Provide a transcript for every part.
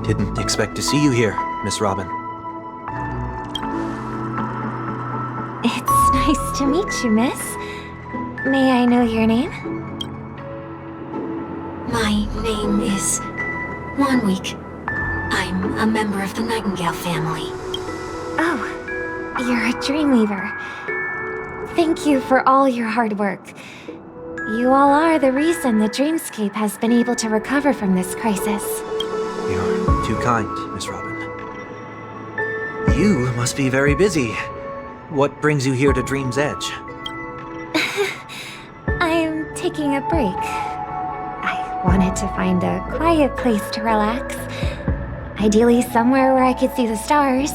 Didn't expect to see you here, Miss Robin. It's nice to meet you, miss. May I know your name? My name is WONWEEK. I'm a member of the Nightingale family. Oh, you're a Dreamweaver. Thank you for all your hard work. You all are the reason the dreamscape has been able to recover from this crisis. You're too kind, Miss Robin. You must be very busy. What brings you here to Dream's Edge? I'm taking a break. I wanted to find a quiet place to relax. Ideally somewhere where I could see the stars.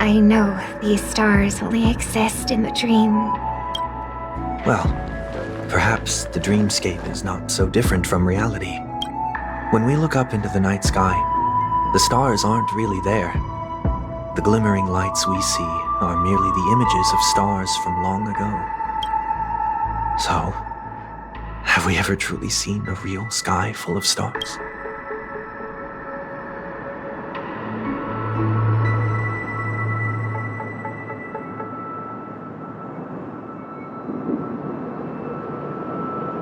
I know these stars only exist in the dream. Well, perhaps the dreamscape is not so different from reality. When we look up into the night sky, the stars aren't really there. The glimmering lights we see are merely the images of stars from long ago. So, have we ever truly seen a real sky full of stars?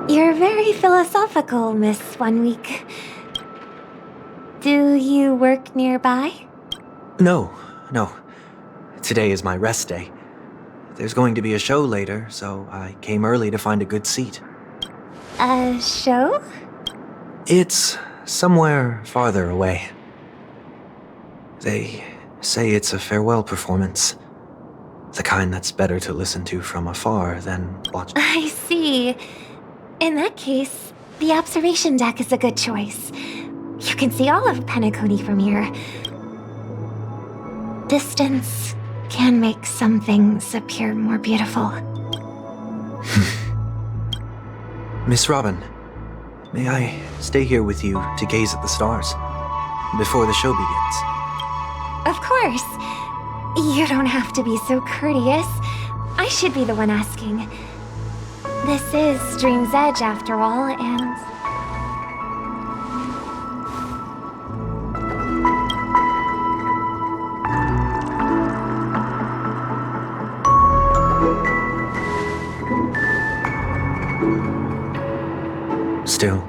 You're very philosophical, Miss WONWEEK. Do you work nearby? No. Today is my rest day. There's going to be a show later, so I came early to find a good seat. A show? It's somewhere farther away. They say it's a farewell performance. The kind that's better to listen to from afar than watch. I see. In that case, the observation deck is a good choice. You can see all of Penacony from here. Distance can make some things appear more beautiful. Miss Robin, may I stay here with you to gaze at the stars before the show begins? Of course. You don't have to be so courteous. I should be the one asking. This is Dream's Edge, after all, and... Still,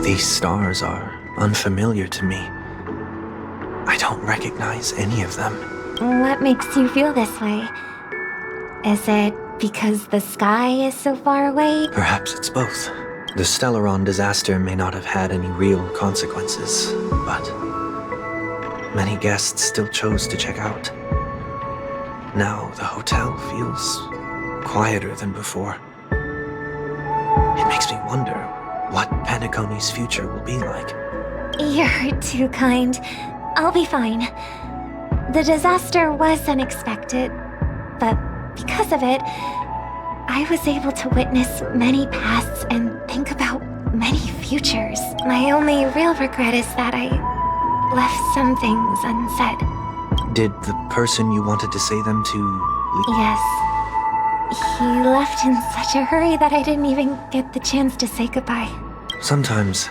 these stars are unfamiliar to me. I don't recognize any of them. What makes you feel this way? Is it because the sky is so far away? Perhaps it's both. The Stellaron disaster may not have had any real consequences, but many guests still chose to check out. Now the hotel feels quieter than before. It makes me wonder what Penacony's future will be like. You're too kind. I'll be fine. The disaster was unexpected, but because of it, I was able to witness many pasts and think about many futures. My only real regret is that I left some things unsaid. Did the person you wanted to say them to leave? Yes. He left in such a hurry that I didn't even get the chance to say goodbye. Sometimes,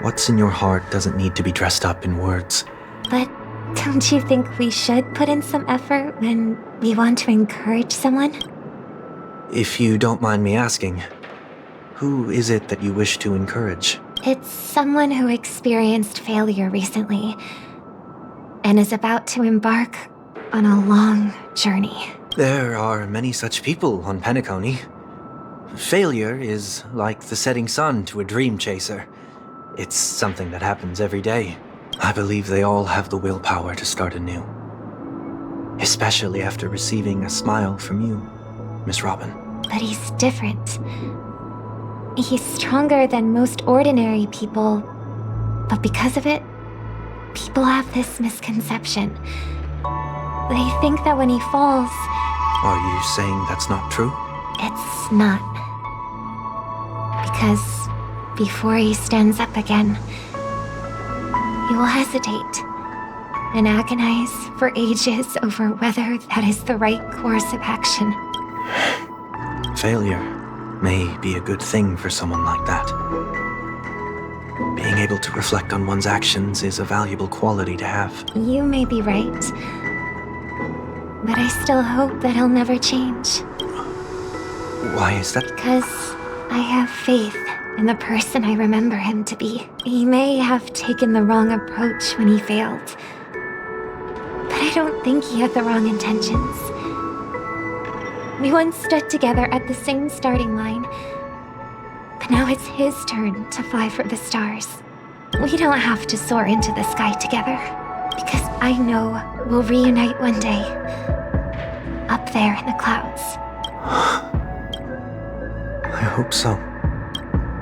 what's in your heart doesn't need to be dressed up in words. But don't you think we should put in some effort when we want to encourage someone? If you don't mind me asking, who is it that you wish to encourage? It's someone who experienced failure recently and is about to embark on a long journey. There are many such people on Penacony. Failure is like the setting sun to a dream chaser. It's something that happens every day. I believe they all have the willpower to start anew. Especially after receiving a smile from you, Miss Robin. But he's different. He's stronger than most ordinary people, but because of it, people have this misconception. They think that when he falls... Are you saying that's not true? It's not. Because before he stands up again, he will hesitate and agonize for ages over whether that is the right course of action. Failure may be a good thing for someone like that. Being able to reflect on one's actions is a valuable quality to have. You may be right. But I still hope that he'll never change. Why is that? Because I have faith in the person I remember him to be. He may have taken the wrong approach when he failed. But I don't think he had the wrong intentions. We once stood together at the same starting line. But now it's his turn to fly for the stars. We don't have to soar into the sky together. Because I know we'll reunite one day. Up there in the clouds. I hope so.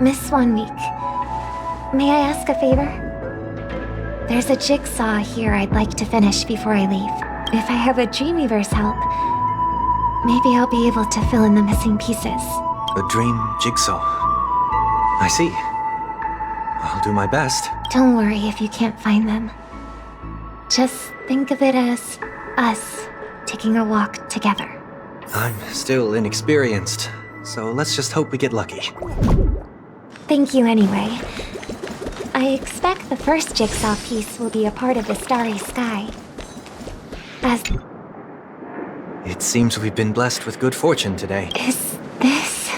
Miss WONWEEK, may I ask a favor? There's a jigsaw here I'd like to finish before I leave. If I have a Dreamweaver's help, maybe I'll be able to fill in the missing pieces. A dream jigsaw. I see. I'll do my best. Don't worry if you can't find them. Just think of it as us taking a walk together. I'm still inexperienced, so let's just hope we get lucky. Thank you anyway. I expect the first jigsaw piece will be a part of the starry sky. As... It seems we've been blessed with good fortune today. Is this...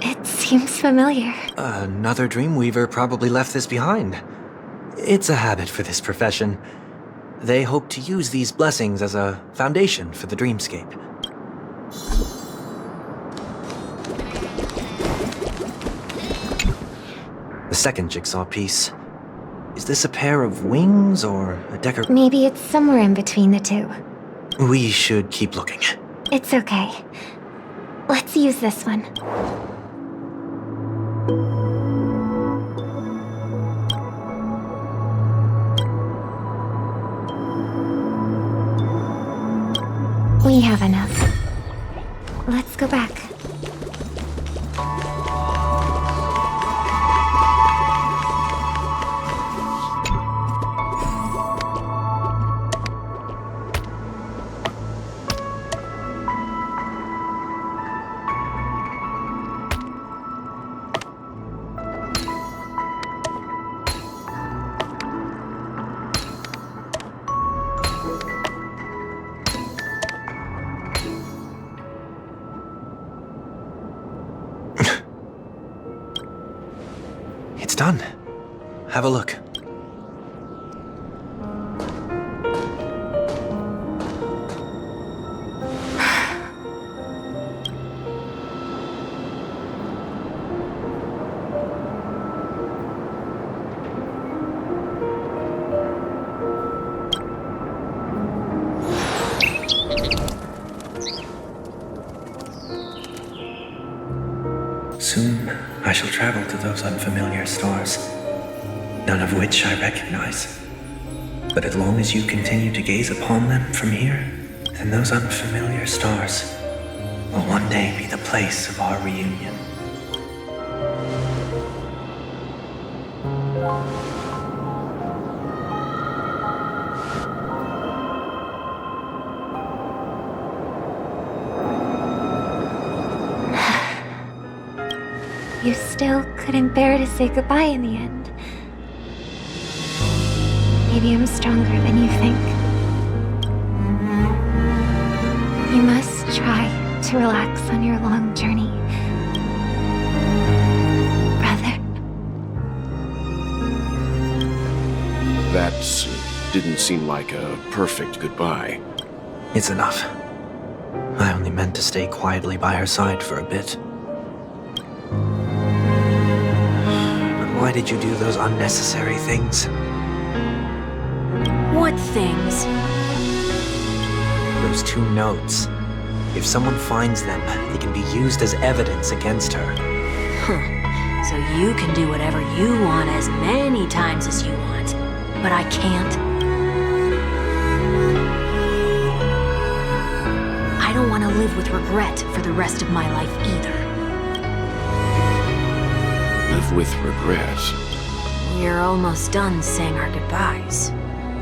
It seems familiar. Another Dreamweaver probably left this behind. It's a habit for this profession. They hope to use these blessings as a foundation for the dreamscape. The second jigsaw piece. Is this a pair of wings or a decor? Maybe it's somewhere in between the two. We should keep looking. It's okay. Let's use this one. We have enough. Let's go back. It's done. Have a look. Soon, I shall travel to those unfamiliar stars, none of which I recognize. But as long as you continue to gaze upon them from here, then those unfamiliar stars will one day be the place of our reunion. You still couldn't bear to say goodbye in the end. Maybe I'm stronger than you think. You must try to relax on your long journey, brother. That didn't seem like a perfect goodbye. It's enough. I only meant to stay quietly by her side for a bit. Why did you do those unnecessary things? What things? Those 2 notes. If someone finds them, they can be used as evidence against her. Huh. So you can do whatever you want as many times as you want, but I can't. I don't want to live with regret for the rest of my life either. Live with regret. We're almost done saying our goodbyes,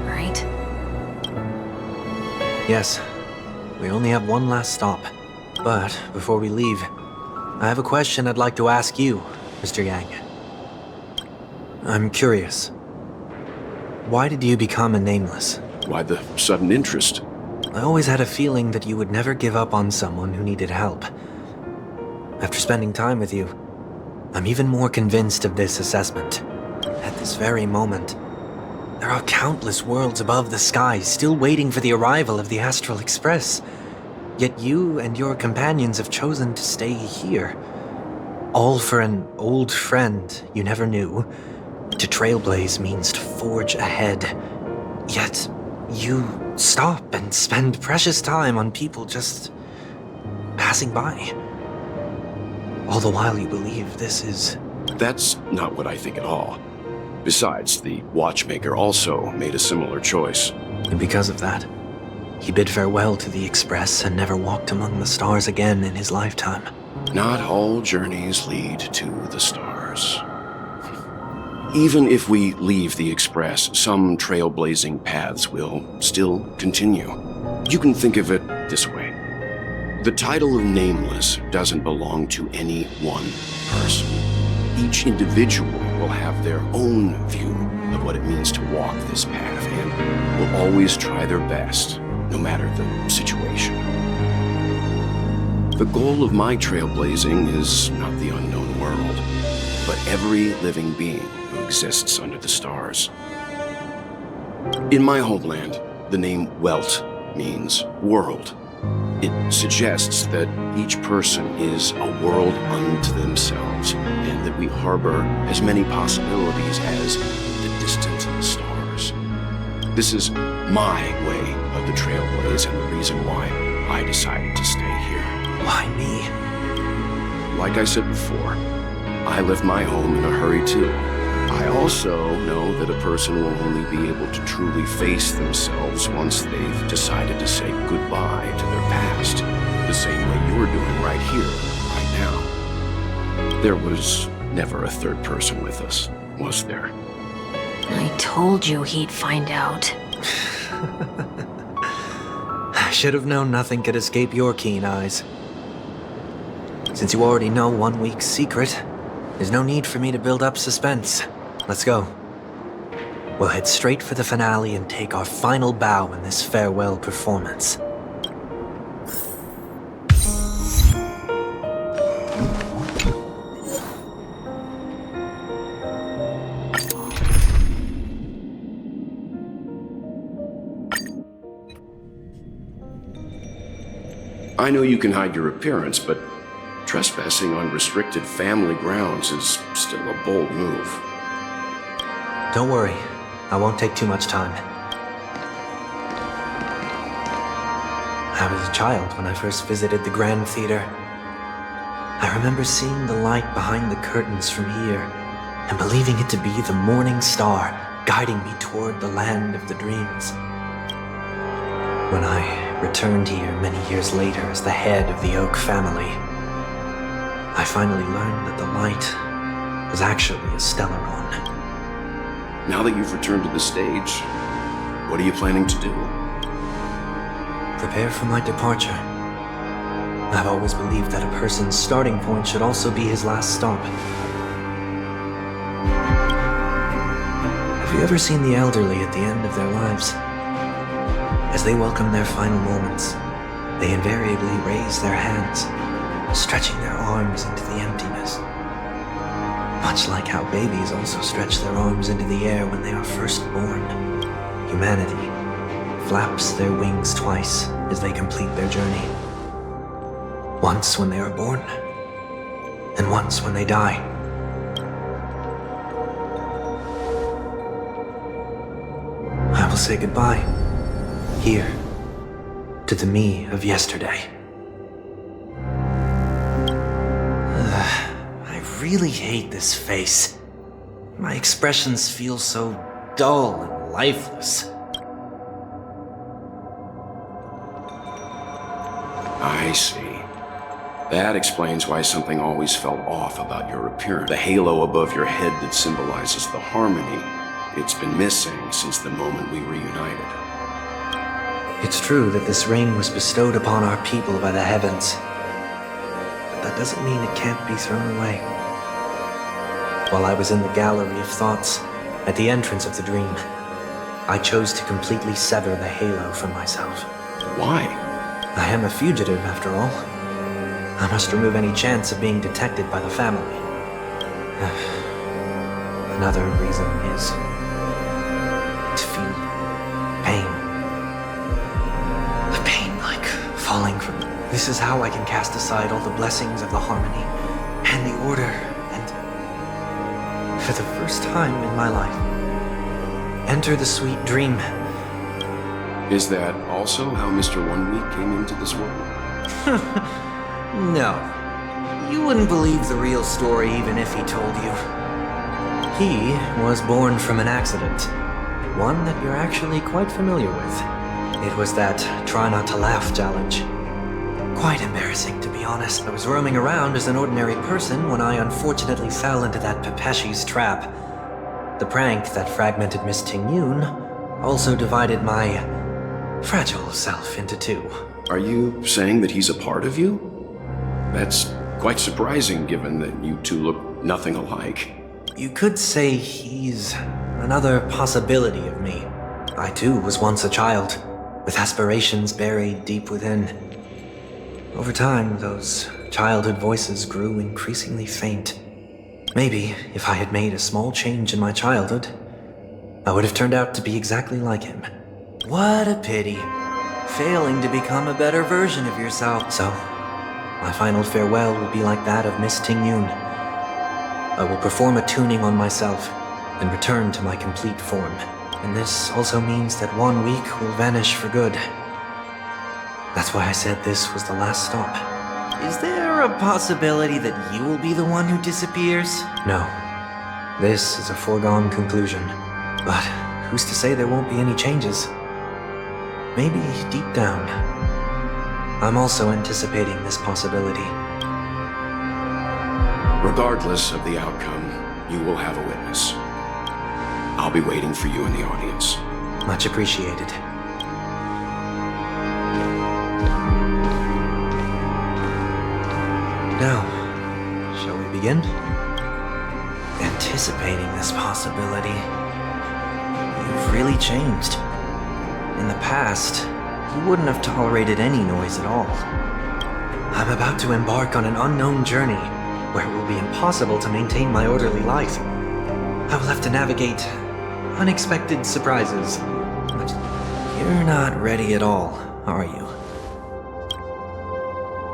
right? Yes, we only have one last stop. But before we leave, I have a question I'd like to ask you, Mr. Yang. I'm curious. Why did you become a nameless? Why the sudden interest? I always had a feeling that you would never give up on someone who needed help. After spending time with you, I'm even more convinced of this assessment. At this very moment, there are countless worlds above the sky still waiting for the arrival of the Astral Express. Yet you and your companions have chosen to stay here. All for an old friend you never knew. To trailblaze means to forge ahead. Yet, you stop and spend precious time on people just passing by. All the while you believe this is... That's not what I think at all. Besides, the watchmaker also made a similar choice. And because of that, he bid farewell to the Express and never walked among the stars again in his lifetime. Not all journeys lead to the stars. Even if we leave the Express, some trailblazing paths will still continue. You can think of it this way. The title of Nameless doesn't belong to any one person. Each individual will have their own view of what it means to walk this path and will always try their best, no matter the situation. The goal of my trailblazing is not the unknown world, but every living being who exists under the stars. In my homeland, the name Welt means world. It suggests that each person is a world unto themselves, and that we harbor as many possibilities as the distant stars. This is my way of the trailblaze and the reason why I decided to stay here. Why me? Like I said before, I left my home in a hurry too. I also know that a person will only be able to truly face themselves once they've decided to say goodbye to their past, the same way you're doing right here, right now. There was never a third person with us, was there? I told you he'd find out. I should have known nothing could escape your keen eyes. Since you already know 1 week's secret, there's no need for me to build up suspense. Let's go. We'll head straight for the finale and take our final bow in this farewell performance. I know you can hide your appearance, but trespassing on restricted family grounds is still a bold move. Don't worry, I won't take too much time. I was a child when I first visited the Grand Theater. I remember seeing the light behind the curtains from here and believing it to be the morning star guiding me toward the land of the dreams. When I returned here many years later as the head of the Oak family, I finally learned that the light was actually a Stellaron. Now that you've returned to the stage, what are you planning to do? Prepare for my departure. I've always believed that a person's starting point should also be his last stop. Have you ever seen the elderly at the end of their lives? As they welcome their final moments, they invariably raise their hands, stretching their arms into the emptiness. Much like how babies also stretch their arms into the air when they are first born, humanity flaps their wings twice as they complete their journey. Once when they are born, and once when they die. I will say goodbye, here, to the me of yesterday. I really hate this face. My expressions feel so dull and lifeless. I see. That explains why something always felt off about your appearance. The halo above your head that symbolizes the harmony, it's been missing since the moment we reunited. It's true that this ring was bestowed upon our people by the heavens. that doesn't mean it can't be thrown away. While I was in the gallery of thoughts, at the entrance of the dream, I chose to completely sever the halo from myself. Why? I am a fugitive, after all. I must remove any chance of being detected by the family. Another reason is to feel pain. A pain like falling from... This is how I can cast aside all the blessings of the harmony and the order, and for the first time in my life, enter the sweet dream. Is that also how Mr. WONWEEK came into this world? No. You wouldn't believe the real story even if he told you. He was born from an accident. One that you're actually quite familiar with. It was that try not to laugh challenge. Quite embarrassing, to be honest. I was roaming around as an ordinary person when I unfortunately fell into that Pepeshi's trap. The prank that fragmented Miss Ting-Yoon also divided my fragile self into two. Are you saying that he's a part of you? That's quite surprising given that you two look nothing alike. You could say he's another possibility of me. I too was once a child, with aspirations buried deep within. Over time, those childhood voices grew increasingly faint. Maybe if I had made a small change in my childhood, I would have turned out to be exactly like him. What a pity. Failing to become a better version of yourself. So, my final farewell will be like that of Miss Ting-Yoon. I will perform a tuning on myself and return to my complete form. And this also means that WONWEEK will vanish for good. That's why I said this was the last stop. Is there a possibility that you will be the one who disappears? No. This is a foregone conclusion. But who's to say there won't be any changes? Maybe deep down, I'm also anticipating this possibility. Regardless of the outcome, you will have a witness. I'll be waiting for you in the audience. Much appreciated. Now, shall we begin? Anticipating this possibility. You've really changed. In the past, you wouldn't have tolerated any noise at all. I'm about to embark on an unknown journey where it will be impossible to maintain my orderly life. I will have to navigate unexpected surprises. But you're not ready at all, are you?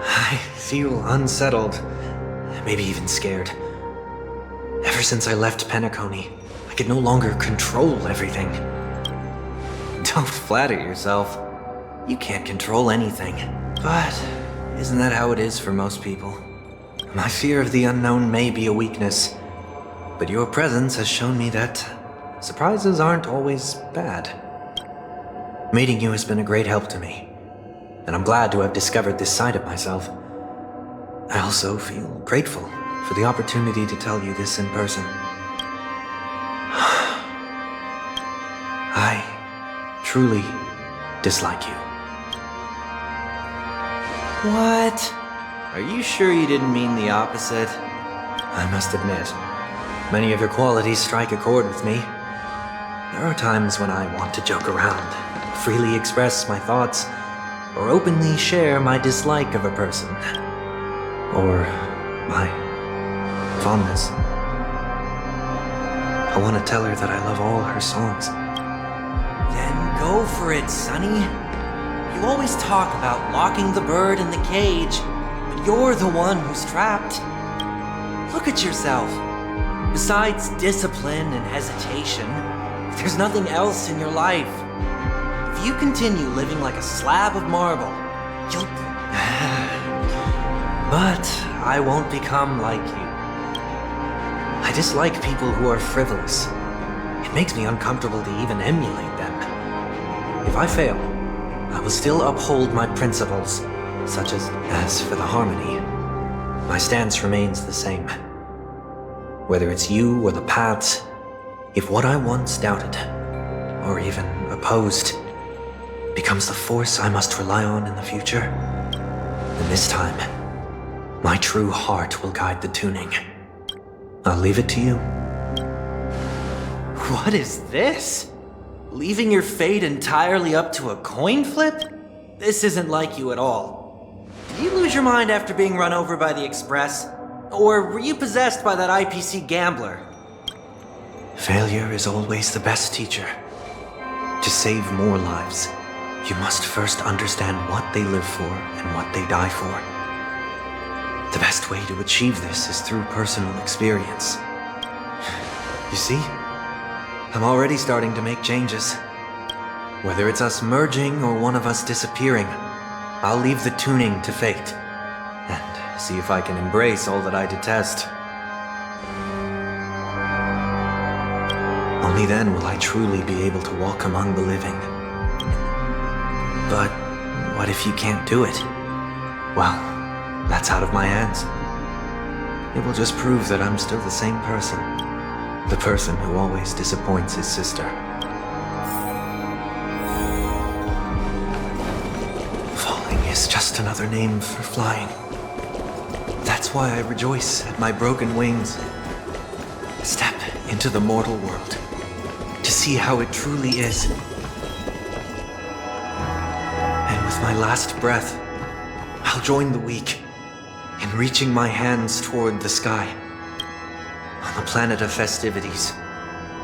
I feel unsettled, maybe even scared. Ever since I left Penacony, I could no longer control everything. Don't flatter yourself. You can't control anything. But isn't that how it is for most people? My fear of the unknown may be a weakness, but your presence has shown me that surprises aren't always bad. Meeting you has been a great help to me, and I'm glad to have discovered this side of myself. I also feel grateful for the opportunity to tell you this in person. I truly dislike you. What? Are you sure you didn't mean the opposite? I must admit, many of your qualities strike a chord with me. There are times when I want to joke around, freely express my thoughts, or openly share my dislike of a person. Or my fondness. I want to tell her that I love all her songs. Then go for it, Sonny. You always talk about locking the bird in the cage, but you're the one who's trapped. Look at yourself. Besides discipline and hesitation, there's nothing else in your life. If you continue living like a slab of marble, you'll... But I won't become like you. I dislike people who are frivolous. It makes me uncomfortable to even emulate them. If I fail, I will still uphold my principles, such as for the harmony. My stance remains the same. Whether it's you or the paths, if what I once doubted, or even opposed, becomes the force I must rely on in the future, then this time, My true heart will guide the tuning. I'll leave it to you. What is this? Leaving your fate entirely up to a coin flip? This isn't like you at all. Did you lose your mind after being run over by the Express? Or were you possessed by that IPC gambler? Failure is always the best teacher. To save more lives, you must first understand what they live for and what they die for. The best way to achieve this is through personal experience. You see? I'm already starting to make changes. Whether it's us merging or one of us disappearing, I'll leave the tuning to fate, and see if I can embrace all that I detest. Only then will I truly be able to walk among the living. But what if you can't do it? Well, that's out of my hands. It will just prove that I'm still the same person. The person who always disappoints his sister. Falling is just another name for flying. That's why I rejoice at my broken wings. Step into the mortal world to see how it truly is. And with my last breath, I'll join the weak in reaching my hands toward the sky. On the planet of festivities,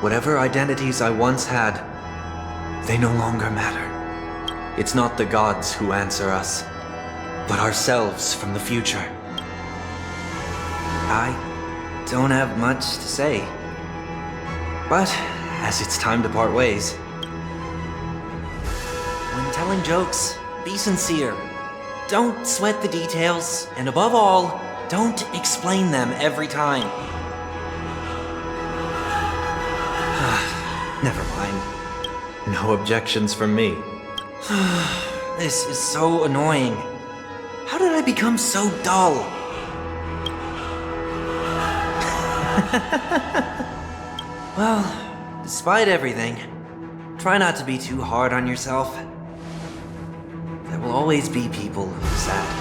whatever identities I once had, they no longer matter. It's not the gods who answer us, but ourselves from the future. I don't have much to say, but as it's time to part ways, when telling jokes, be sincere. Don't sweat the details, and above all, don't explain them every time. Never mind. No objections from me. This is so annoying. How did I become so dull? Well, despite everything, try not to be too hard on yourself. There will always be people who are sad.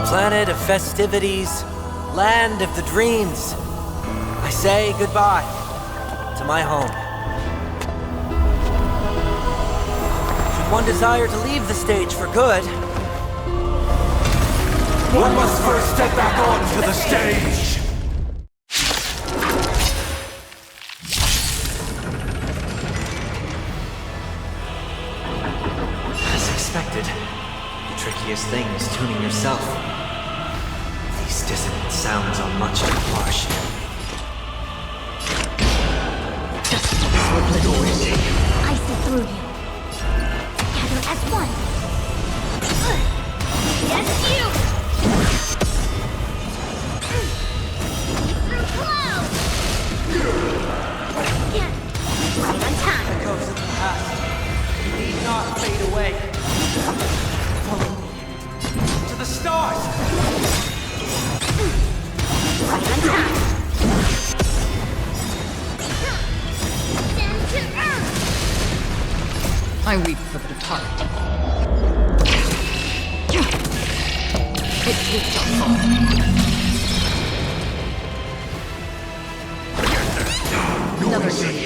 Planet of festivities, land of the dreams. I say goodbye to my home. Should one desire to leave the stage for good, one must first step back onto the stage! As expected, the trickiest thing is tuning yourself. These dissonant sounds are much too harsh. I see through you. Together as one. Yes, you! Through clouds! Right on time. Echoes of the past need not fade away. Follow me to the stars. Right on time. Down to earth. I weep for the departed. It too shall fall. Another city.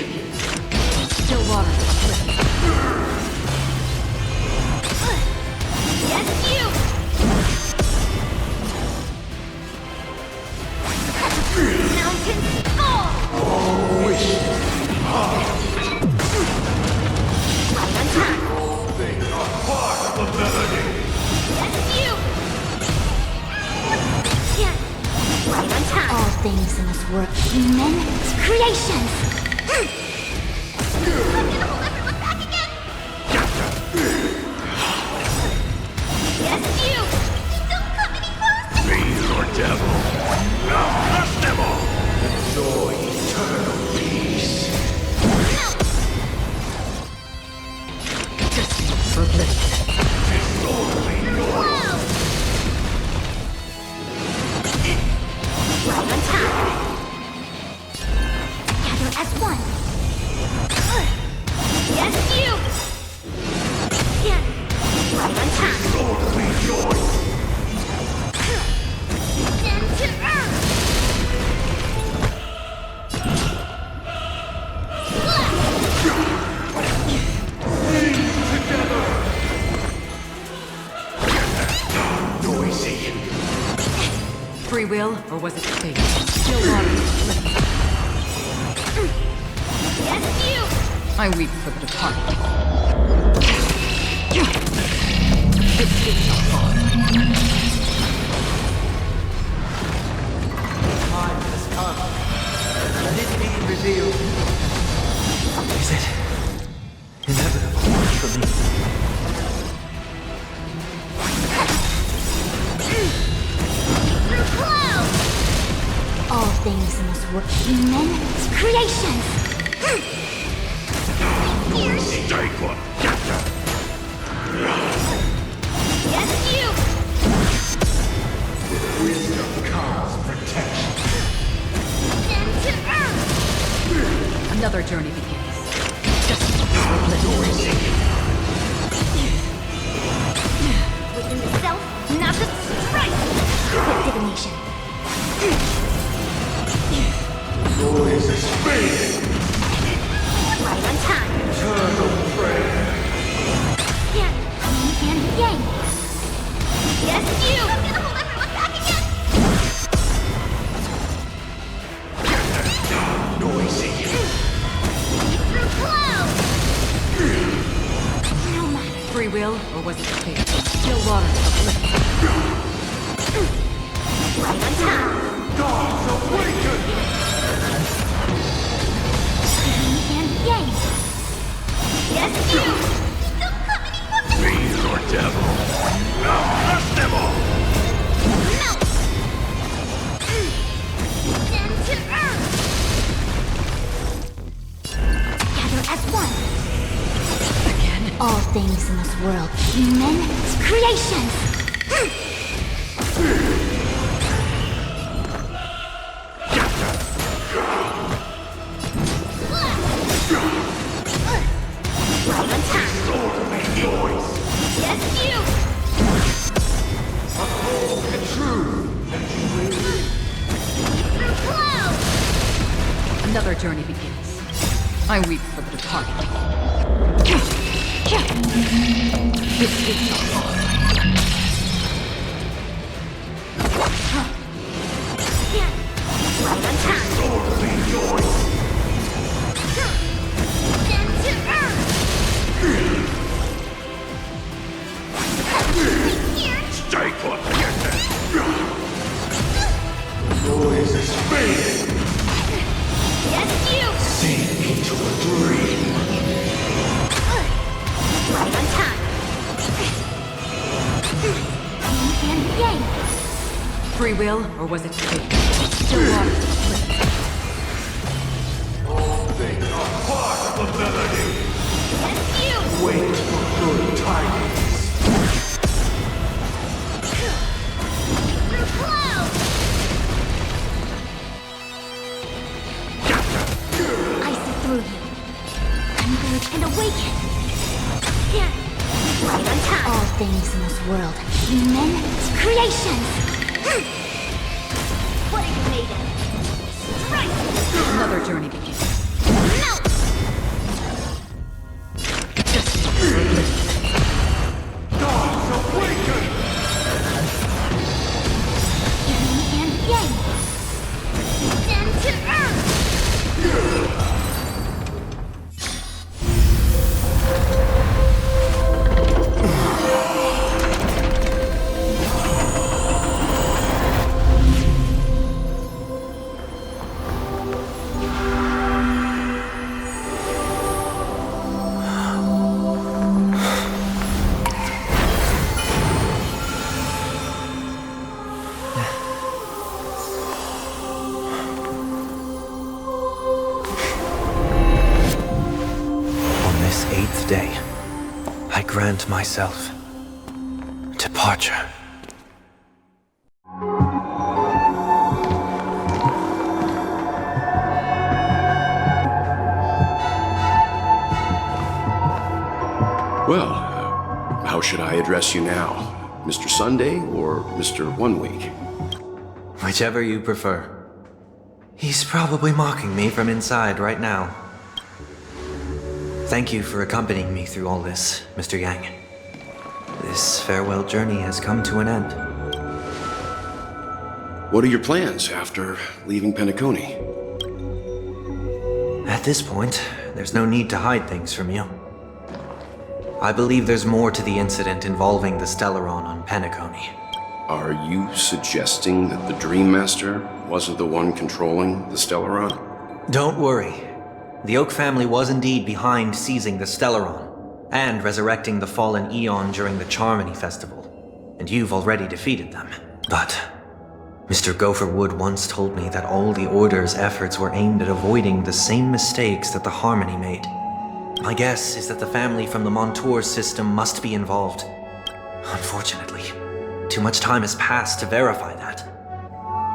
Still water. Yes, you! Mountains fall! Right on time. Things are part of the melody! Yes, you! Yeah. Right on time. All things in this work, human creations! I'm gonna hold everyone back again! Yes, you! Don't come any closer! Fiend or devil, now crush them all! Enjoy eternal peace! For bliss. This Sword rejoice! Into earth! Noisy! Free will, or was it fate? Still water. Yes, you! I weep for the departed. This is not far. Time has come. Let it be revealed. Is it inevitable for me? Through clouds! All things in this world, human creations! Noisy! Take one! Get them! Yes, you! With wisdom comes protection. Into earth! Another journey begins. Noisy! Within the self, not the strife! With divination. Noise is fading! Right on time. Eternal prayer! Yin and yang. Yes, you! I'm gonna hold everyone back again! Noisy! Through clouds! No matter. Free will, or was it fate? Still water. Right on time. Gods awaken! Yin and yang. Yes, you! Don't come anymore! Fiend or devil! Now crush them all! Melt! Into earth! Together as one! Again. All things in this world, human creations! Right on time! Sword rejoice! Yes, you! Uphold the truth! Through clouds! Another journey begins. I weep for the departed. This is not far. Right on time! Sword rejoice! Into earth! Here! Take one! Get them! Noise is fading! Yes, you! Sink into a dream! Right on time! Yin and yang! Free will, or was it fate? Still water. All things are part of the melody! Yes, you! Wait for good tidings! Through clouds! I see through you. Converge and awaken! Here! Right on time! All things in this world, human creations! What are you made of? Strike! Another journey begins. Melt! Gods awaken! Yin and yang! Into earth! Day, I grant myself departure. Well, how should I address you now? Mr. Sunday or Mr. WONWEEK? Whichever you prefer. He's probably mocking me from inside right now. Thank you for accompanying me through all this, Mr. Yang. This farewell journey has come to an end. What are your plans after leaving Penacony? At this point, there's no need to hide things from you. I believe there's more to the incident involving the Stellaron on Penacony. Are you suggesting that the Dream Master wasn't the one controlling the Stellaron? Don't worry. The Oak family was indeed behind seizing the Stellaron and resurrecting the fallen Eon during the Charmony Festival, and you've already defeated them. But Mr. Gopherwood once told me that all the Order's efforts were aimed at avoiding the same mistakes that the Harmony made. My guess is that the family from the Montour system must be involved. Unfortunately, too much time has passed to verify that.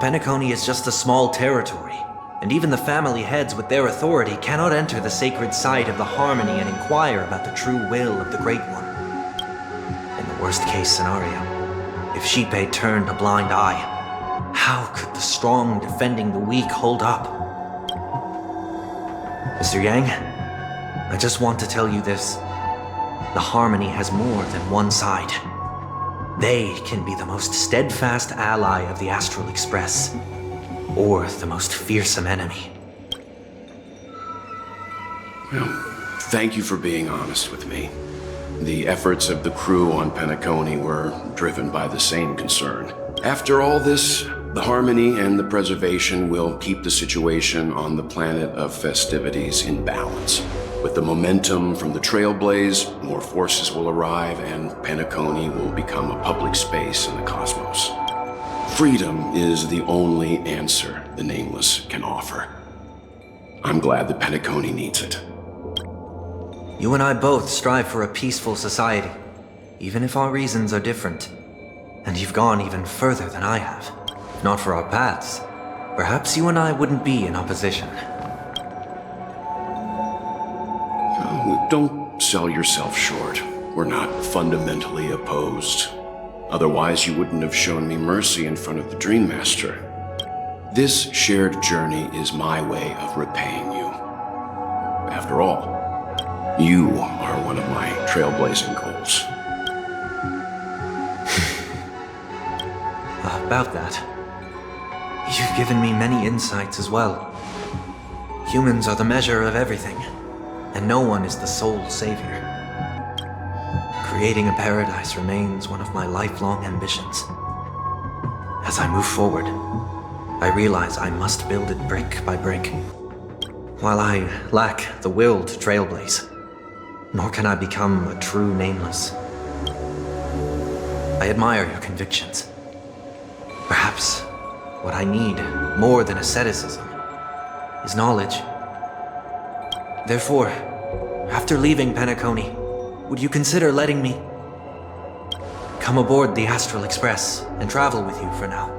Penacony is just a small territory, and even the family heads with their authority cannot enter the sacred site of the Harmony and inquire about the true will of the Great One. In the worst-case scenario, if Xipe turned a blind eye, how could the strong defending the weak hold up? Mr. Yang, I just want to tell you this. The Harmony has more than one side. They can be the most steadfast ally of the Astral Express, or the most fearsome enemy. Well, thank you for being honest with me. The efforts of the crew on Penacony were driven by the same concern. After all this, the Harmony and the Preservation will keep the situation on the planet of festivities in balance. With the momentum from the Trailblaze, more forces will arrive and Penacony will become a public space in the cosmos. Freedom is the only answer the Nameless can offer. I'm glad that Penacony needs it. You and I both strive for a peaceful society, even if our reasons are different. And you've gone even further than I have. If not for our paths, perhaps you and I wouldn't be in opposition. Oh, don't sell yourself short. We're not fundamentally opposed. Otherwise, you wouldn't have shown me mercy in front of the Dream Master. This shared journey is my way of repaying you. After all, you are one of my trailblazing goals. About that, you've given me many insights as well. Humans are the measure of everything, and no one is the sole savior. Creating a paradise remains one of my lifelong ambitions. As I move forward, I realize I must build it brick by brick. While I lack the will to trailblaze, nor can I become a true Nameless. I admire your convictions. Perhaps what I need, more than asceticism, is knowledge. Therefore, after leaving Penacony, would you consider letting me come aboard the Astral Express and travel with you for now?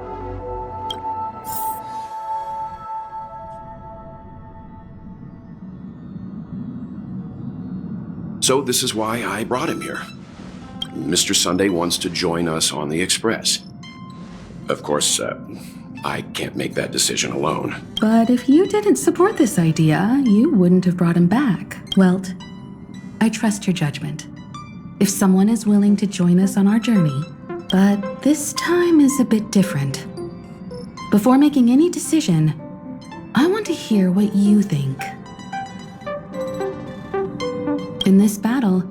So this is why I brought him here. Mr. Sunday wants to join us on the Express. Of course, I can't make that decision alone. But if you didn't support this idea, you wouldn't have brought him back. Welt, I trust your judgment. If someone is willing to join us on our journey, but this time is a bit different. Before making any decision, I want to hear what you think. In this battle,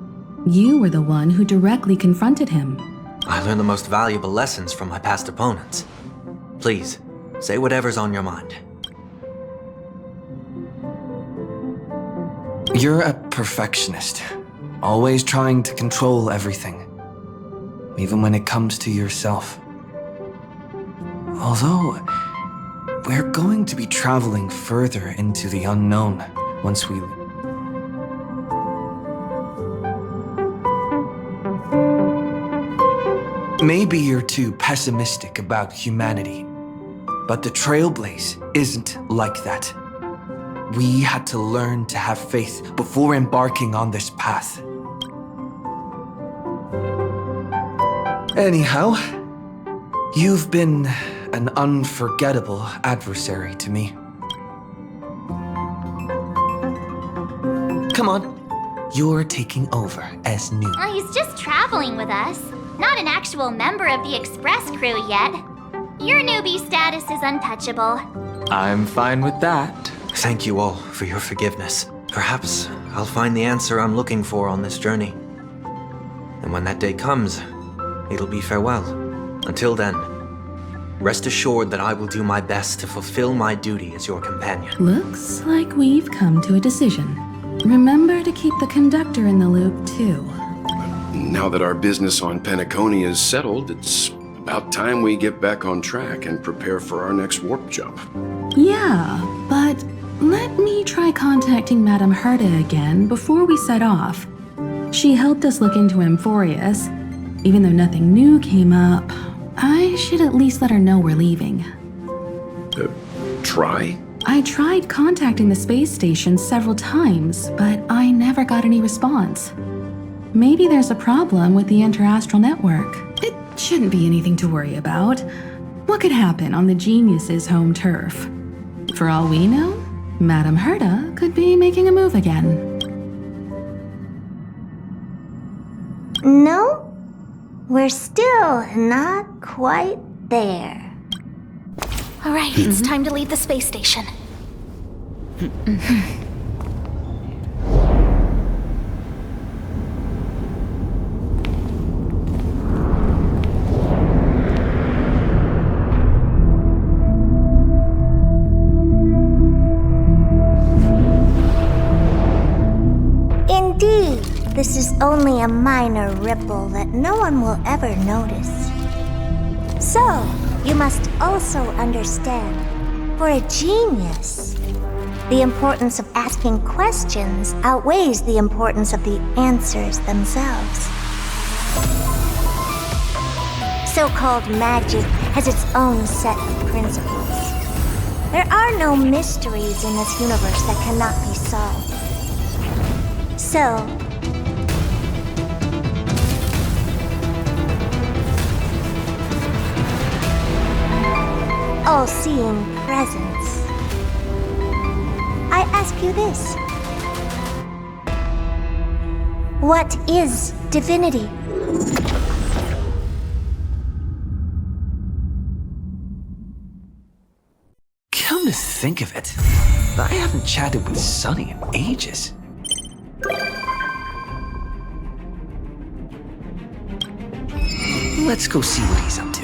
you were the one who directly confronted him. I learned the most valuable lessons from my past opponents. Please, say whatever's on your mind. You're a perfectionist, always trying to control everything, even when it comes to yourself. Although, we're going to be traveling further into the unknown once we... Maybe you're too pessimistic about humanity, but the Trailblaze isn't like that. We had to learn to have faith before embarking on this path. Anyhow, you've been an unforgettable adversary to me. Come on. You're taking over as new. Well, he's just traveling with us. Not an actual member of the Express crew yet. Your newbie status is untouchable. I'm fine with that. Thank you all for your forgiveness. Perhaps I'll find the answer I'm looking for on this journey. And when that day comes, it'll be farewell. Until then, rest assured that I will do my best to fulfill my duty as your companion. Looks like we've come to a decision. Remember to keep the conductor in the loop, too. Now that our business on Penacony is settled, it's about time we get back on track and prepare for our next warp jump. Yeah, but let me try contacting Madame Herta again before we set off. She helped us look into Amphorius. Even though nothing new came up, I should at least let her know we're leaving. Try? I tried contacting the space station several times, but I never got any response. Maybe there's a problem with the interastral network. It shouldn't be anything to worry about. What could happen on the genius's home turf? For all we know, Madame Herta could be making a move again. No, we're still not quite there. All right, it's time to leave the space station. Indeed, this is only a minor ripple that no one will ever notice. So, you must also understand, for a genius, the importance of asking questions outweighs the importance of the answers themselves. So-called magic has its own set of principles. There are no mysteries in this universe that cannot be solved. So, all-seeing presence, I ask you this. What is divinity? Come to think of it, I haven't chatted with Sunny in ages. Let's go see what he's up to.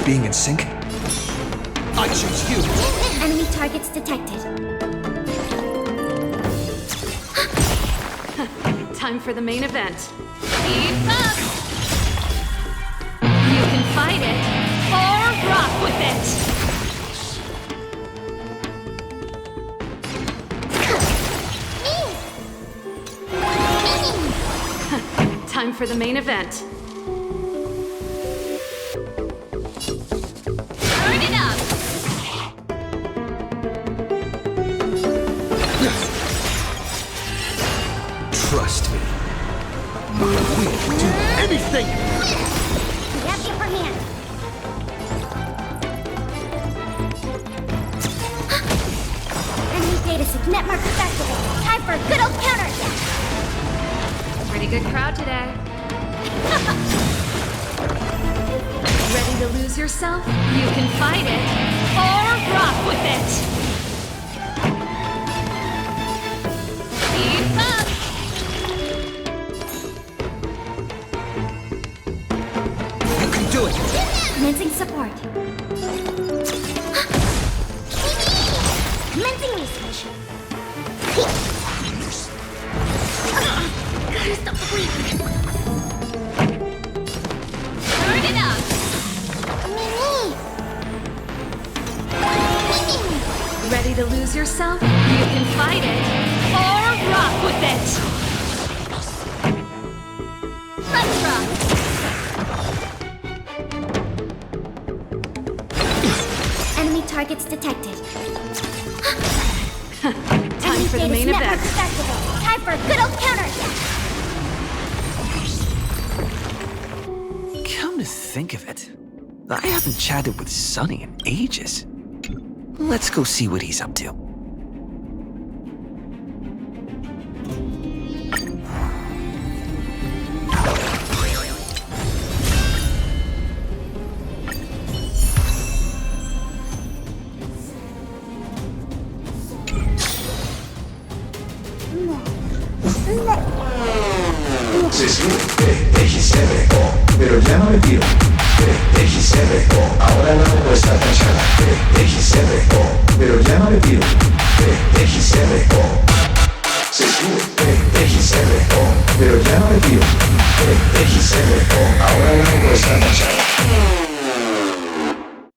being in sync? I choose you! Enemy targets detected. Time for the main event. Keep up! You can fight it, or rock with it! Time for the main event. Turn it up! Trust me. We'll do anything! We have the upper hand. Enemy data net markers activated. Time for a good old counterattack. Pretty good crowd today. Ready to lose yourself? You can fight it, or rock with it! Keep up! You can do it! Commencing support. Commencing research. Gotta stop the bleeding. Turn it up! Ready to lose yourself? You can fight it, or rock with it! Let's rock! Enemy targets detected. Time for the main event. Time for a good old counterattack. Come to think of it, I haven't chatted with Sunny in ages. Let's go see what he's up to. Se escribe XRO, pero ya no le pido. XRO, ahora la respuesta tachada. XRO, pero ya no le pido. XRO, se escribe XRO, pero ya no le pido. XRO, ahora la respuesta tachada.